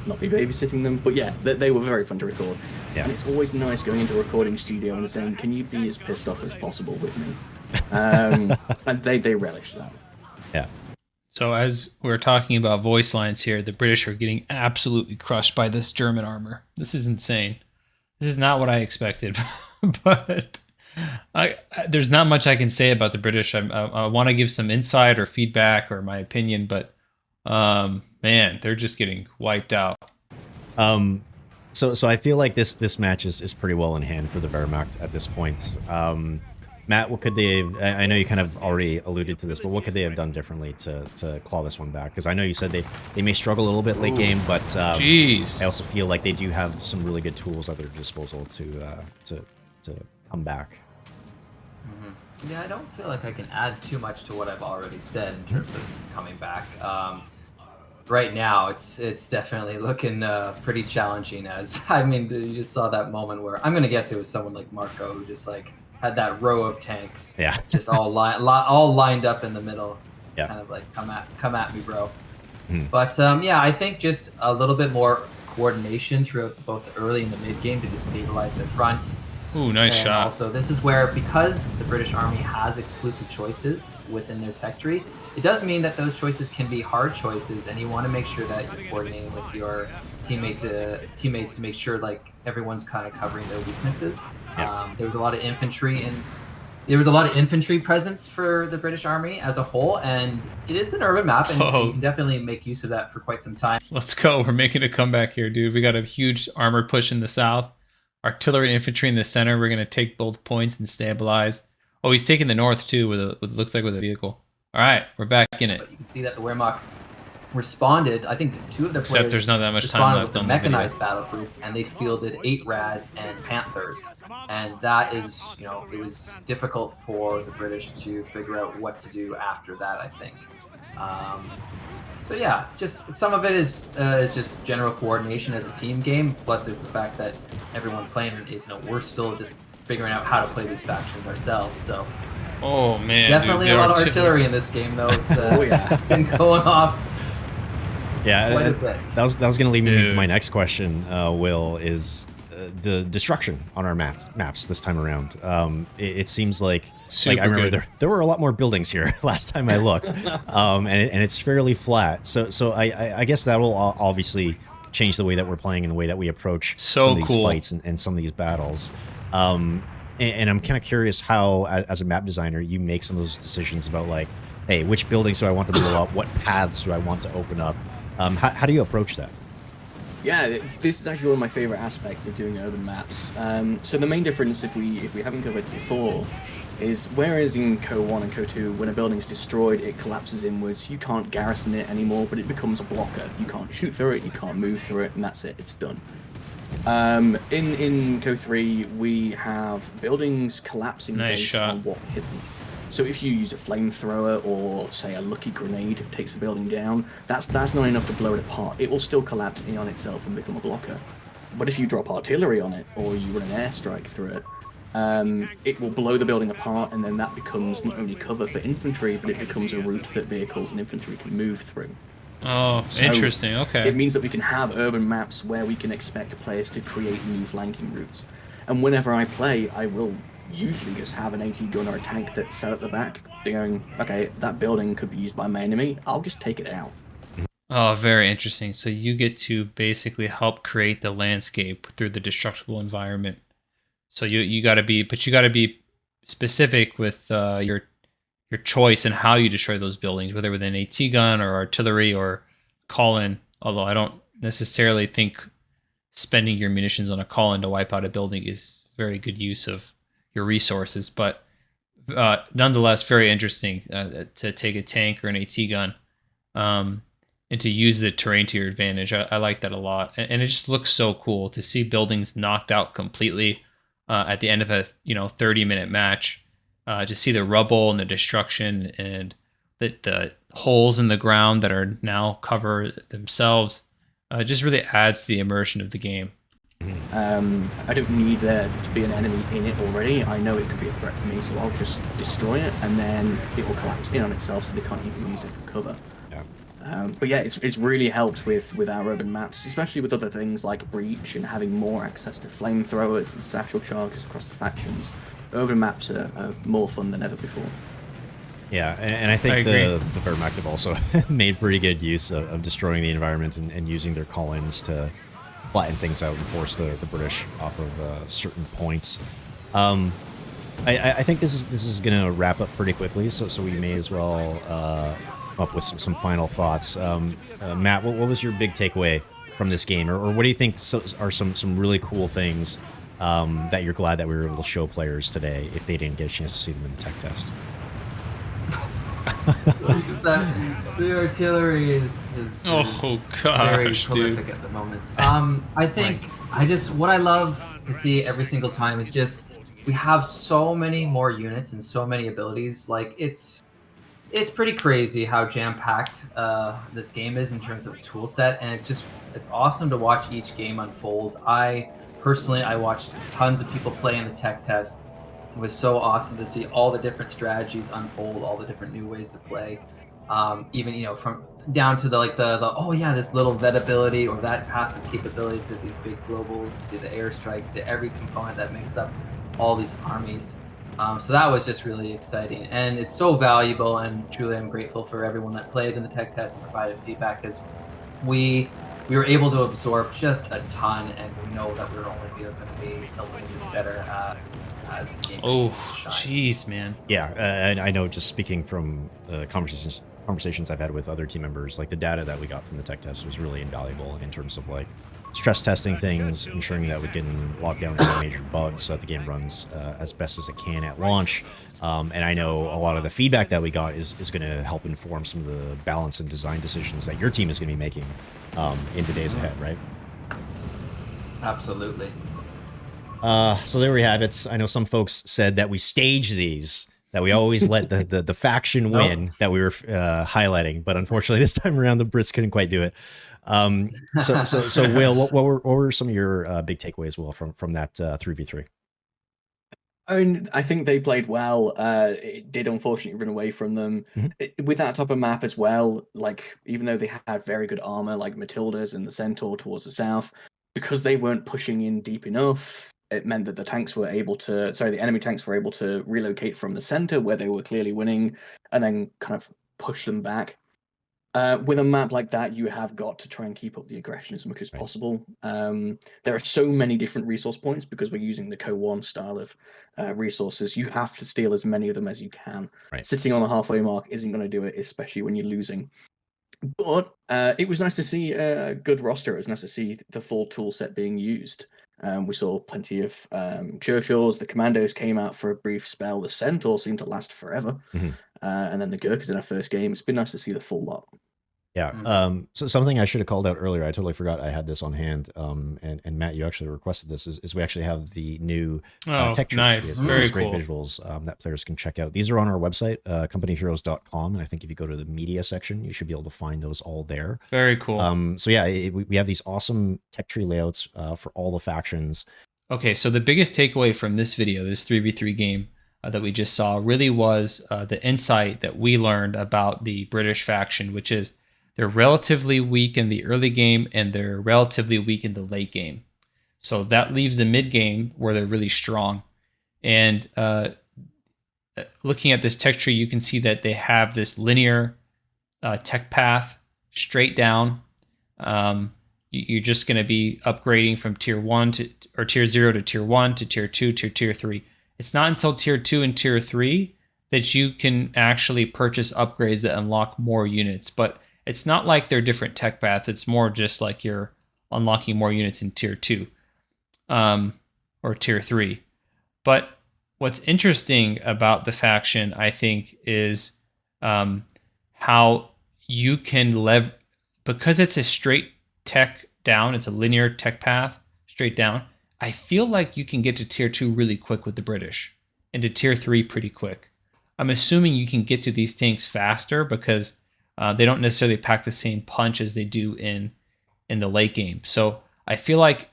not be babysitting them. But yeah, they were very fun to record. Yeah. And it's always nice going into a recording studio and saying, can you be as pissed off as possible with me? And they relish that. Yeah. So as we're talking about voice lines here, the British are getting absolutely crushed by this German armor. This is insane. This is not what I expected, but there's not much I can say about the British. I want to give some insight or feedback or my opinion, but man, they're just getting wiped out. So I feel like this match is pretty well in hand for the Wehrmacht at this point. Matt, what could they have, I know you kind of already alluded to this, but what could they have done differently to claw this one back? Because I know you said they may struggle a little bit late game, but I also feel like they do have some really good tools at their disposal to come back. Mm-hmm. Yeah, I don't feel like I can add too much to what I've already said in terms of coming back. Right now, it's definitely looking pretty challenging. As I mean, you just saw that moment where I'm gonna guess it was someone like Marco who just like had that row of tanks, just all lined up in the middle, kind of like come at me, bro. But yeah, I think just a little bit more coordination throughout both the early and the mid game to just stabilize their front. Ooh, nice shot. Also, this is where, because the British Army has exclusive choices within their tech tree, it does mean that those choices can be hard choices, and you want to make sure that you're coordinating with your teammates to make sure like everyone's kind of covering their weaknesses. There was a lot of infantry in there was a lot of infantry presence for the British Army as a whole, and it is an urban map, and you can definitely make use of that for quite some time. Let's go. We're making a comeback here, dude. We got a huge armor push in the south. Artillery and infantry in the center. We're going to take both points and stabilize. Oh, he's taking the north, too, with looks like with a vehicle. All right, we're back in it. But you can see that the Wehrmacht responded. I think 2 of their players Except there's not that much time left with on the the video. mechanized battle group, and they fielded 8 Rads and Panthers, and that is, you know, it was difficult for the British to figure out what to do after that, I think. So yeah, just some of it is just general coordination as a team game. Plus, there's the fact that everyone playing is, you know, we're still just figuring out how to play these factions ourselves. So, oh man, definitely dude, a lot of artillery in this game, though. It's it's been going off. Yeah, quite a bit. That was going to lead me into my next question. Will, is the destruction on our maps this time around? It seems like I remember there were a lot more buildings here last time I looked, and it's fairly flat. So I guess that will obviously change the way that we're playing and the way that we approach some of these fights and some of these battles. And I'm kind of curious how, as a map designer, you make some of those decisions about, like, hey, which buildings do I want to blow up? What paths do I want to open up? How do you approach that? Yeah, this is actually one of my favorite aspects of doing urban maps. So the main difference, if we haven't covered before, is whereas in Co 1 and Co 2, when a building is destroyed, it collapses inwards. You can't garrison it anymore, but it becomes a blocker. You can't shoot through it, you can't move through it, and that's it. It's done. In Co 3, we have buildings collapsing based on what hit them. So if you use a flamethrower or, say, a lucky grenade takes the building down, that's not enough to blow it apart. It will still collapse in on itself and become a blocker. But if you drop artillery on it, or you run an airstrike through it will blow the building apart, and then that becomes not only cover for infantry, but it becomes a route that vehicles and infantry can move through. Oh, so interesting, okay. It means that we can have urban maps where we can expect players to create new flanking routes. And whenever I play, I will usually just have an AT gun or a tank that's set at the back, going, okay, that building could be used by my enemy, I'll just take it out. Oh, very interesting. So you get to basically help create the landscape through the destructible environment. So you got to be specific with your choice and how you destroy those buildings, whether with an AT gun or artillery or call-in. Although I don't necessarily think spending your munitions on a call-in to wipe out a building is very good use of your resources, but nonetheless, very interesting to take a tank or an AT gun and to use the terrain to your advantage. I like that a lot, and it just looks so cool to see buildings knocked out completely at the end of a 30-minute match. To see the rubble and the destruction and the holes in the ground that are now cover themselves just really adds to the immersion of the game. I don't need there to be an enemy in it already. I know it could be a threat to me, so I'll just destroy it, and then it will collapse in on itself, so they can't even use it for cover. Yeah. But yeah, it's really helped with our urban maps, especially with other things like Breach and having more access to flamethrowers and satchel charges across the factions. Urban maps are more fun than ever before. Yeah, and I think the Wehrmacht have also made pretty good use of destroying the environment and using their call-ins to flatten things out and force the British off of certain points. I think this is going to wrap up pretty quickly, so we may as well come up with some final thoughts. Matt, what was your big takeaway from this game, or what do you think are some really cool things that you're glad that we were able to show players today if they didn't get a chance to see them in the tech test? The artillery is very prolific at the moment. I think what I love to see every single time is just we have so many more units and so many abilities. Like it's pretty crazy how jam-packed this game is in terms of tool set, and it's awesome to watch each game unfold. I watched tons of people play in the tech test. It was so awesome to see all the different strategies unfold, all the different new ways to play. Even from down to this little vet ability or that passive capability to these big globals, to the airstrikes, to every component that makes up all these armies. So that was just really exciting, and it's so valuable. And truly, I'm grateful for everyone that played in the tech test and provided feedback, because we were able to absorb just a ton, and we know that we're only going to be a little bit better as the game Oh, continues to shine. jeez, man. Yeah, and I know, just speaking from conversations I've had with other team members, like the data that we got from the tech test was really invaluable in terms of like stress testing things, ensuring that we can lock down any major bugs so that the game runs as best as it can at launch. And I know a lot of the feedback that we got is going to help inform some of the balance and design decisions that your team is going to be making in the days ahead, right? Absolutely. So there we have it. I know some folks said that we stage these, that we always let the faction win that we were highlighting, but unfortunately this time around the Brits couldn't quite do it. So Will, what were some of your big takeaways, Will, from that 3v3? I mean, I think they played well. It did unfortunately run away from them. With that type of map as well, like even though they had very good armor, like Matilda's and the Centaur towards the south, because they weren't pushing in deep enough, it meant that the enemy tanks were able to relocate from the center where they were clearly winning, and then kind of push them back. With a map like that, you have got to try and keep up the aggression as much as possible. There are so many different resource points because we're using the Co-1 style of resources. You have to steal as many of them as you can. Right. Sitting on the halfway mark isn't going to do it, especially when you're losing. But it was nice to see a good roster. It was nice to see the full tool set being used. We saw plenty of Churchills. The Commandos came out for a brief spell. The Centaur seemed to last forever. And then the Gurkhas in our first game. It's been nice to see the full lot. Yeah. So something I should have called out earlier, I totally forgot I had this on hand. And Matt, you actually requested this, is we actually have the new tech trees. Nice. Very Very great cool. visuals that players can check out. These are on our website, companyheroes.com. And I think if you go to the media section, you should be able to find those all there. Very cool. So yeah, we have these awesome tech tree layouts for all the factions. Okay, so the biggest takeaway from this video, this 3v3 game that we just saw, really was the insight that we learned about the British faction, which is they're relatively weak in the early game and they're relatively weak in the late game. So that leaves the mid game where they're really strong. And looking at this tech tree, you can see that they have this linear tech path straight down. You're just going to be upgrading from tier 1 or tier 0 to tier 1 to tier 2 to tier 3. It's not until tier 2 and tier 3 that you can actually purchase upgrades that unlock more units. But it's not like they're different tech paths. It's more just like you're unlocking more units in tier 2 or tier 3. But what's interesting about the faction, I think, is how you can because it's a straight tech down, it's a linear tech path straight down. I feel like you can get to tier 2 really quick with the British and to tier 3 pretty quick. I'm assuming you can get to these tanks faster because they don't necessarily pack the same punch as they do in the late game. So I feel like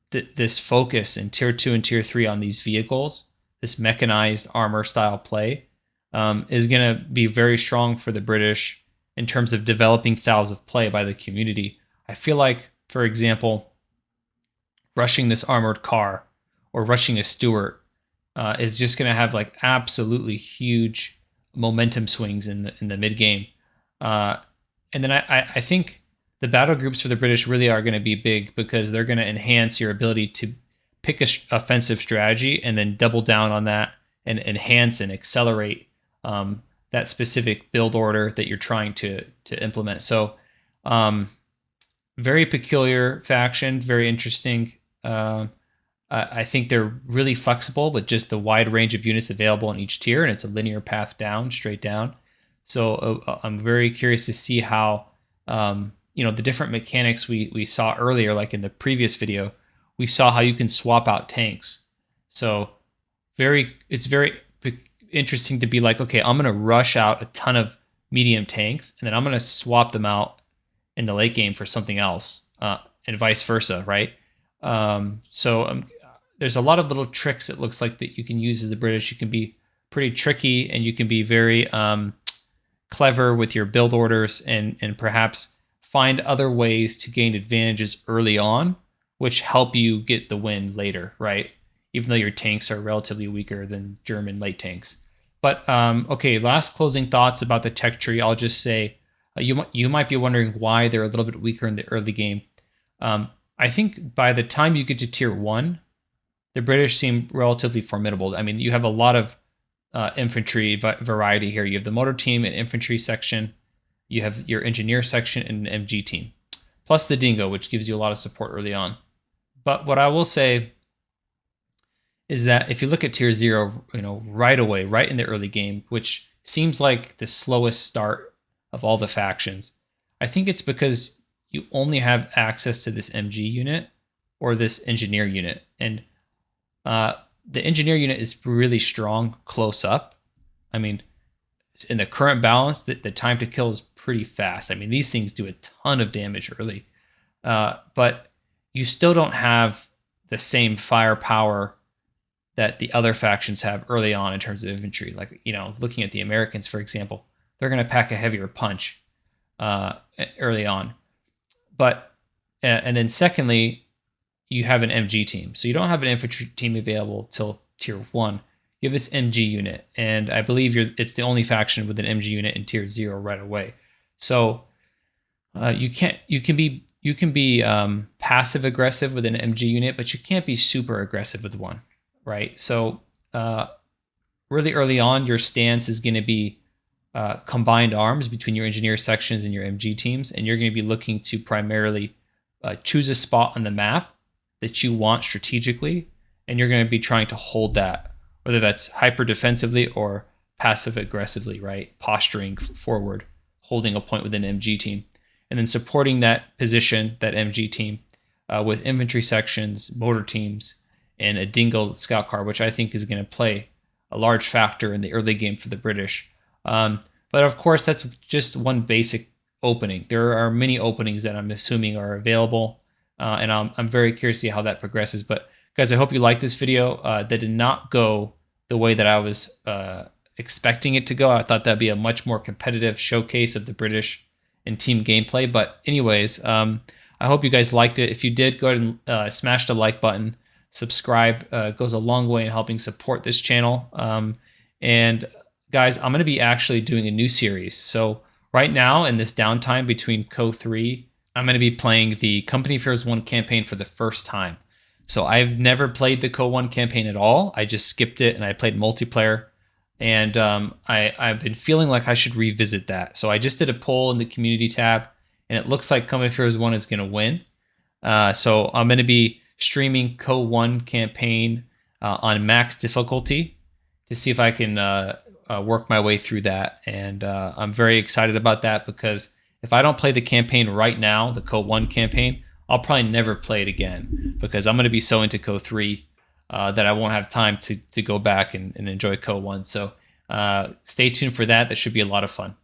this focus in tier 2 and tier 3 on these vehicles, this mechanized armor style play, is going to be very strong for the British in terms of developing styles of play by the community. I feel like, for example, rushing this armored car or rushing a Stuart is just going to have like absolutely huge momentum swings in the mid game. And then I think the battle groups for the British really are going to be big because they're going to enhance your ability to pick a offensive strategy and then double down on that and enhance and accelerate that specific build order that you're trying to implement. So very peculiar faction, very interesting. I think they're really flexible with just the wide range of units available in each tier, and it's a linear path down, straight down. So I'm very curious to see how the different mechanics we saw earlier, like in the previous video, we saw how you can swap out tanks. So it's very interesting to be like, okay, I'm going to rush out a ton of medium tanks, and then I'm going to swap them out in the late game for something else, and vice versa, right? There's a lot of little tricks it looks like that you can use as the British. You can be pretty tricky, and you can be very clever with your build orders, and perhaps find other ways to gain advantages early on, which help you get the win later, right? Even though your tanks are relatively weaker than German late tanks. But okay, last closing thoughts about the tech tree. I'll just say you might be wondering why they're a little bit weaker in the early game. I think by the time you get to tier 1, the British seem relatively formidable. I mean, you have a lot of infantry variety here. You have the motor team and infantry section. You have your engineer section and MG team, plus the Dingo, which gives you a lot of support early on. But what I will say is that if you look at tier 0, right away, right in the early game, which seems like the slowest start of all the factions, I think it's because you only have access to this MG unit or this engineer unit. And the engineer unit is really strong close up. I mean, in the current balance, the time to kill is pretty fast. I mean, these things do a ton of damage early. But you still don't have the same firepower that the other factions have early on in terms of infantry. Like, looking at the Americans, for example, they're going to pack a heavier punch early on. But, and then secondly, you have an MG team. So you don't have an infantry team available till tier 1. You have this MG unit, and I believe it's the only faction with an MG unit in tier 0 right away. So you can be passive aggressive with an MG unit, but you can't be super aggressive with one, right? So really early on, your stance is going to be combined arms between your engineer sections and your MG teams, and you're going to be looking to primarily choose a spot on the map that you want strategically, and you're going to be trying to hold that, whether that's hyper defensively or passive aggressively, right? Posturing forward, holding a point with an MG team, and then supporting that position, that MG team, with infantry sections, motor teams, and a Dingo scout car, which I think is going to play a large factor in the early game for the British. But of course, that's just one basic opening. There are many openings that I'm assuming are available, and I'm very curious to see how that progresses. But guys, I hope you liked this video. That did not go the way that I was expecting it to go. I thought that'd be a much more competitive showcase of the British and team gameplay. But anyways, I hope you guys liked it. If you did, go ahead and smash the like button. Subscribe. It goes a long way in helping support this channel. And guys, I'm going to be actually doing a new series. So right now, in this downtime between Co 3, I'm going to be playing the Company Affairs 1 campaign for the first time. So I've never played the Co 1 campaign at all. I just skipped it and I played multiplayer. And I've been feeling like I should revisit that. So I just did a poll in the community tab, and it looks like Company Affairs 1 is going to win. So I'm going to be streaming Co 1 campaign on max difficulty to see if I can work my way through that. And I'm very excited about that, because if I don't play the campaign right now, the Co 1 campaign, I'll probably never play it again, because I'm going to be so into Co 3 that I won't have time to go back and enjoy Co 1. So stay tuned for that. That should be a lot of fun.